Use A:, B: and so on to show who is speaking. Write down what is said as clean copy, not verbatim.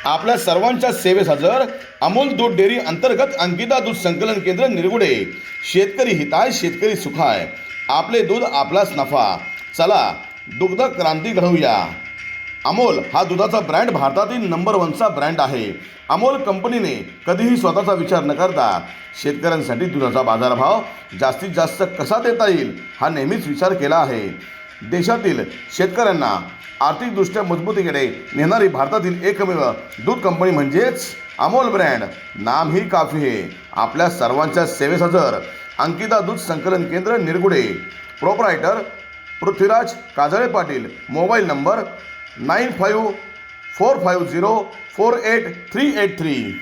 A: आपल्या सर्वांच्या सेवेस हजर अमोल दूध डेअरी अंतर्गत अंकिता दूध संकलन केंद्र निरगुडे. शेतकरी हिताय शेतकरी सुखाय, आपले दूध आपलाच नफा. चला दुग्ध क्रांती घडवूया. अमोल हा दुधाचा ब्रँड भारतातील नंबर 1चा ब्रँड आहे. अमोल कंपनीने कधीही स्वतःचा विचार न करता शेतकऱ्यांसाठी दुधाचा बाजारभाव जास्तीत जास्त कसा देता येईल हा नेहमीच विचार केला आहे. देशातील शेतकऱ्यांना आर्थिकदृष्ट्या मजबूतीकडे नेणारी भारतातील एकमेव दूध कंपनी म्हणजेच अमोल ब्रँड. नाम ही काफी है. आपल्या सर्वांच्या सेवेस हजर अंकिता दूध संकलन केंद्र Nirgude. Proprietor Prithviraj Kajale Patil. Mobile number 9545048383.